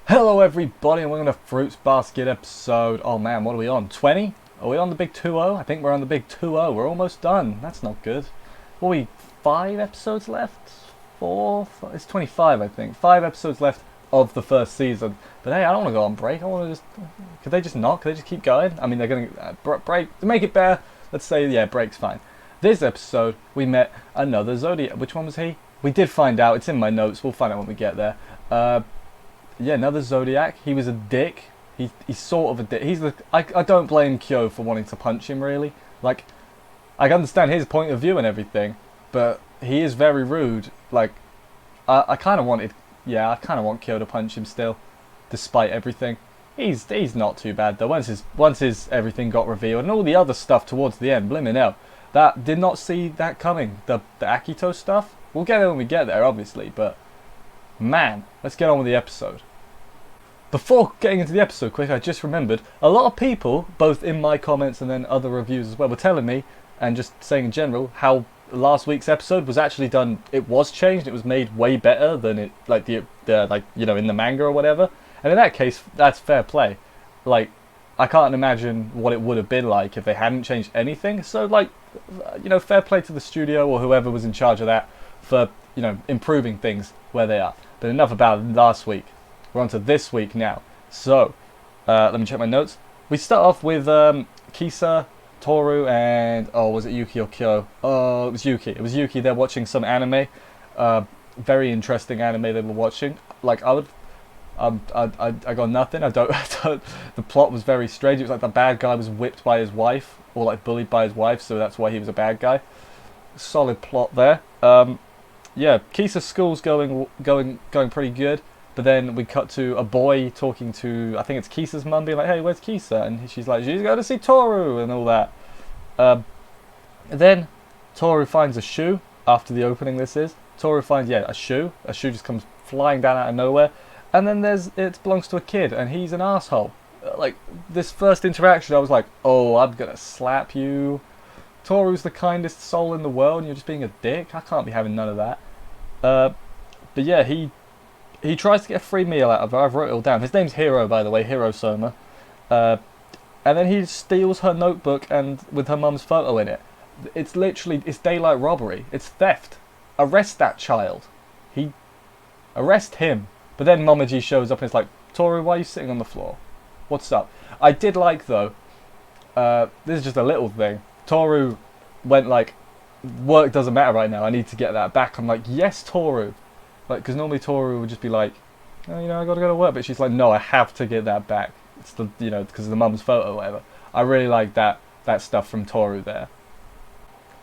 Hello everybody, and we're on a Fruits Basket episode. Oh man, what are we on? 20? Are we on the big 2-0? I think we're on the big 2-0. We're almost done. That's not good. What are we, 5 episodes left? 4? It's 25, I think. 5 episodes left of the first season. But hey, I don't want to go on break. I want to just... Could they just not? Could they just keep going? I mean, they're going to... break. To make it better, let's say, yeah, break's fine. This episode, we met another Zodiac. Which one was he? We did find out. It's in my notes. We'll find out when we get there. Yeah, another Zodiac. He was a dick. He's sort of a dick. I don't blame Kyo for wanting to punch him, really. Like, I understand his point of view and everything, but he is very rude. Like, I kind of wanted... Yeah, I kind of want Kyo to punch him still, despite everything. He's not too bad, though. Once his everything got revealed, and all the other stuff towards the end, blimmin' hell. That, did not see that coming. The Akito stuff. We'll get there when we get there, obviously, but... Man, let's get on with the episode. Before getting into the episode quick, I just remembered, a lot of people, both in my comments and then other reviews as well, were telling me, and just saying in general, how last week's episode was actually done, it was changed, it was made way better than it, like, the like, you know, in the manga or whatever. And in that case, that's fair play. Like, I can't imagine what it would have been like if they hadn't changed anything. So, like, you know, fair play to the studio or whoever was in charge of that for, you know, improving things where they are. But enough about last week. We're on to this week now. So, let me check my notes. We start off with Kisa, Toru, and... Oh, was it Yuki or Kyo? Oh, it was Yuki. It was Yuki. They're watching some anime. Very interesting anime they were watching. Like, I got nothing. I don't... The plot was very strange. It was like the bad guy was whipped by his wife, or like bullied by his wife, so that's why he was a bad guy. Solid plot there. Yeah, Kisa's school's going pretty good. But then we cut to a boy talking to, I think it's Kisa's mum, being like, hey, where's Kisa? And she's like, she's going to see Toru and all that. Then Toru finds a shoe after the opening this is. Toru finds, yeah, a shoe. A shoe just comes flying down out of nowhere. And then it belongs to a kid and he's an asshole. Like, this first interaction, I was like, oh, I'm going to slap you. Toru's the kindest soul in the world and you're just being a dick. I can't be having none of that. But yeah, he tries to get a free meal out of her. I've wrote it all down. His name's Hiro, by the way, Hiro Soma. And then he steals her notebook and with her mum's photo in it. It's literally, it's daylight robbery. It's theft. Arrest that child. Arrest him. But then Momoji shows up and it's like, Toru, why are you sitting on the floor? What's up? I did like, though, this is just a little thing. Toru went like, work doesn't matter right now. I need to get that back. I'm like, yes, Toru. Like, because normally Toru would just be like, oh, you know, I got to go to work. But she's like, no, I have to get that back. It's the, you know, because of the mum's photo or whatever. I really like that stuff from Toru there.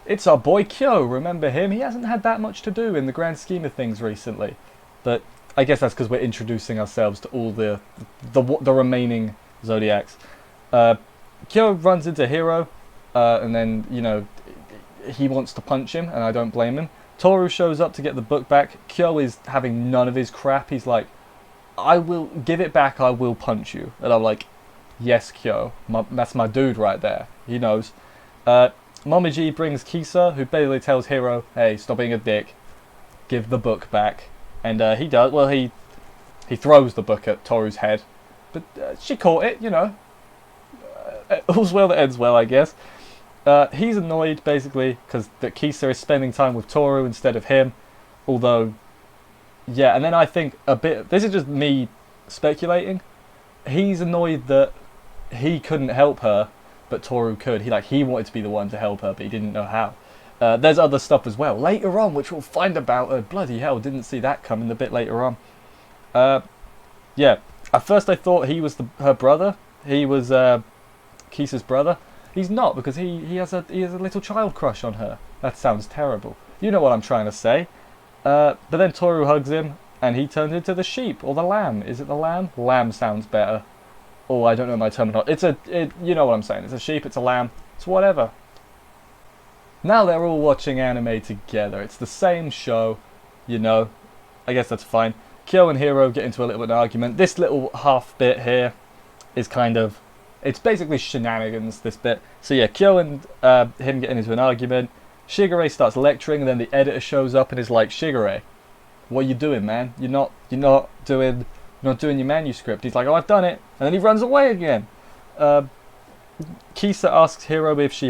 It's our boy Kyo. Remember him? He hasn't had that much to do in the grand scheme of things recently. But I guess that's because we're introducing ourselves to all the remaining Zodiacs. Kyo runs into Hiro, and then, you know, he wants to punch him, and I don't blame him. Toru shows up to get the book back. Kyo is having none of his crap. He's like, I will give it back, I will punch you. And I'm like, yes, Kyo. That's my dude right there. He knows. Momiji brings Kisa, who basically tells Hiro, hey, stop being a dick. Give the book back. And he does. Well, he throws the book at Toru's head. But she caught it, you know. All's well that ends well, I guess. He's annoyed, basically, because Kisa is spending time with Toru instead of him. Although, yeah, and then I think a bit... This is just me speculating. He's annoyed that he couldn't help her, but Toru could. He wanted to be the one to help her, but he didn't know how. There's other stuff as well, later on, which we'll find about. Bloody hell, didn't see that coming a bit later on. Yeah, at first I thought he was her brother. He was Kisa's brother. He's not, because he has a little child crush on her. That sounds terrible. You know what I'm trying to say. But then Toru hugs him, and he turns into the sheep, or the lamb. Is it the lamb? Lamb sounds better. Oh, I don't know my terminology. You know what I'm saying. It's a sheep, it's a lamb, it's whatever. Now they're all watching anime together. It's the same show, you know. I guess that's fine. Kyo and Hiro get into a little bit of an argument. This little half bit here is kind of... It's basically shenanigans, this bit. So yeah, Kyo and him getting into an argument. Shigure starts lecturing, and then the editor shows up and is like, Shigure, what are you doing, man? You're not doing you're not doing your manuscript. He's like, oh, I've done it. And then he runs away again. Kisa asks Hiro if he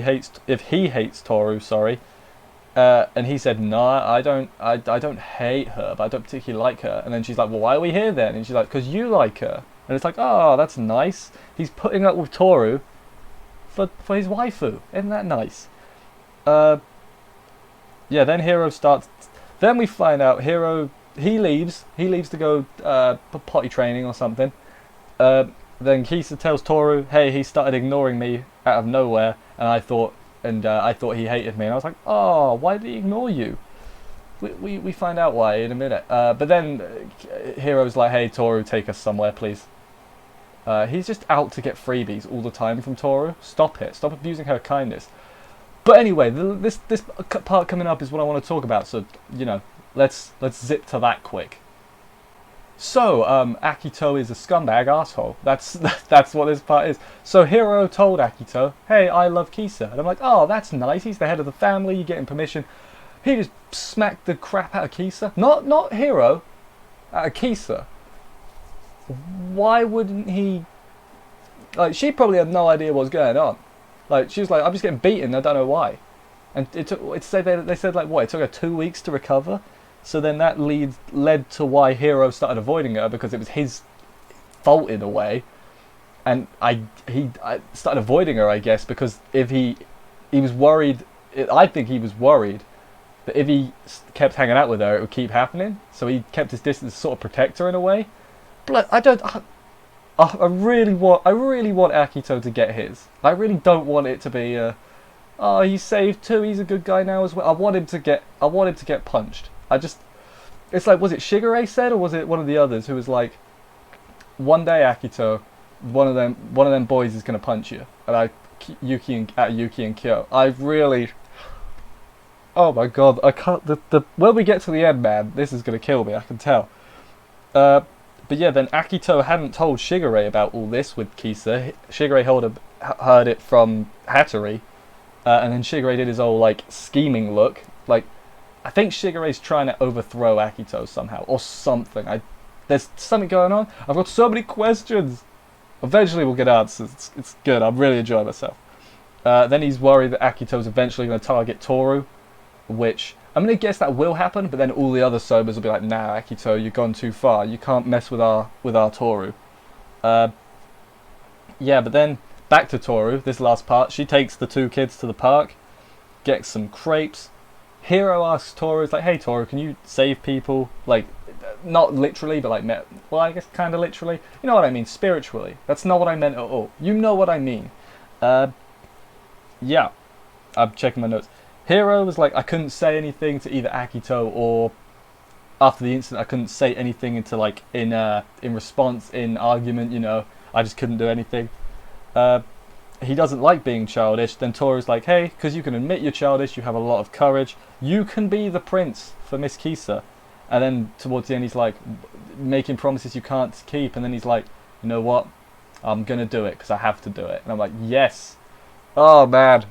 hates Toru, sorry. And he said, no, I don't hate her, but I don't particularly like her. And then she's like, well, why are we here then? And she's like, because you like her. And it's like, oh, that's nice. He's putting up with Toru for his waifu. Isn't that nice? Yeah, then Hiro starts... Then we find out Hiro... He leaves to go potty training or something. Then Kisa tells Toru, hey, he started ignoring me out of nowhere, and I thought he hated me. And I was like, oh, why did he ignore you? We find out why in a minute. But then Hiro's like, hey, Toru, take us somewhere, please. He's just out to get freebies all the time from Toru. Stop it. Stop abusing her kindness. But anyway, this part coming up is what I want to talk about. So, you know, let's zip to that quick. So, Akito is a scumbag asshole. That's what this part is. So Hiro told Akito, hey, I love Kisa. And I'm like, oh, that's nice. He's the head of the family. You're getting permission. He just smacked the crap out of Kisa. Not Hiro. Out of Kisa. Why wouldn't he... Like, she probably had no idea what was going on. Like, she was like, I'm just getting beaten. I don't know why. And they said like, what? It took her 2 weeks to recover. So then that led to why Hiro started avoiding her, because it was his fault in a way. And I started avoiding her, I guess, because if he was worried. I think he was worried that if he kept hanging out with her, it would keep happening. So he kept his distance to sort of protect her in a way. But like, I really want Akito to get his. I really don't want it to be oh, he's saved too. He's a good guy now as well. I want him to get punched. It's like, was it Shigure said, or was it one of the others who was like, one day Akito, one of them boys is gonna punch you. And Yuki and Kyo. Oh my god, I can't. When we get to the end, man, this is gonna kill me. I can tell. But yeah, then Akito hadn't told Shigure about all this with Kisa. Shigure heard it from Hattori, and then Shigure did his old like scheming look. Like, I think Shigure's trying to overthrow Akito somehow or something. There's something going on. I've got so many questions. Eventually we'll get answers. It's good. I'm really enjoying myself. Then he's worried that Akito's eventually going to target Toru, which I'm going to guess that will happen, but then all the other Sobas will be like, nah, Akito, you've gone too far. You can't mess with our Toru. Yeah, but then back to Toru, this last part. She takes the two kids to the park, gets some crepes. Hiro asks Toru, it's like, hey Toru, can you save people? Like, not literally, but like, well, I guess kind of literally. You know what I mean, spiritually. That's not what I meant at all. You know what I mean. Yeah, I'm checking my notes. Hiro was like, I couldn't say anything to either Akito or after the incident. I couldn't say anything into like in response, in argument. You know, I just couldn't do anything. He doesn't like being childish. Then Toru's like, hey, because you can admit you're childish, you have a lot of courage, you can be the prince for Miss Kisa. And then towards the end he's like, making promises you can't keep, and then he's like, you know what, I'm gonna do it because I have to do it. And I'm like, yes. Oh man,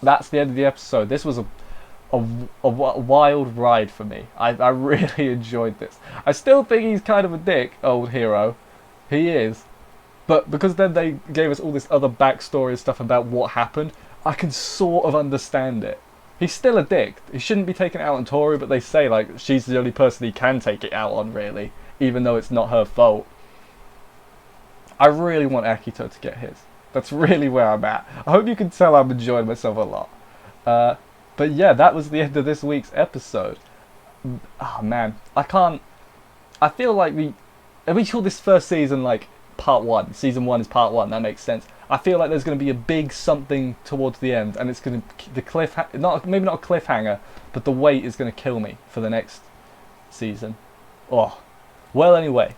that's the end of the episode. This was a wild ride for me. I really enjoyed this. I still think he's kind of a dick, old Hiro. He is. But because then they gave us all this other backstory and stuff about what happened, I can sort of understand it. He's still a dick. He shouldn't be taking it out on Toru, but they say like she's the only person he can take it out on, really, even though it's not her fault. I really want Akito to get his. That's really where I'm at. I hope you can tell I'm enjoying myself a lot. But yeah, that was the end of this week's episode. Oh man, I feel like we call this first season like part 1. Season 1 is part 1. That makes sense. I feel like there's going to be a big something towards the end, and it's going to maybe not a cliffhanger, but the wait is going to kill me for the next season. Oh, well, anyway,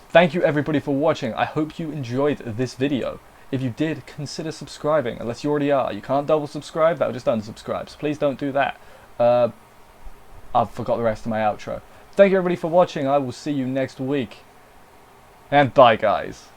thank you everybody for watching. I hope you enjoyed this video. If you did, consider subscribing, unless you already are. You can't double subscribe, that would just unsubscribe, so please don't do that. I've forgot the rest of my outro. Thank you everybody for watching. I will see you next week. And bye, guys.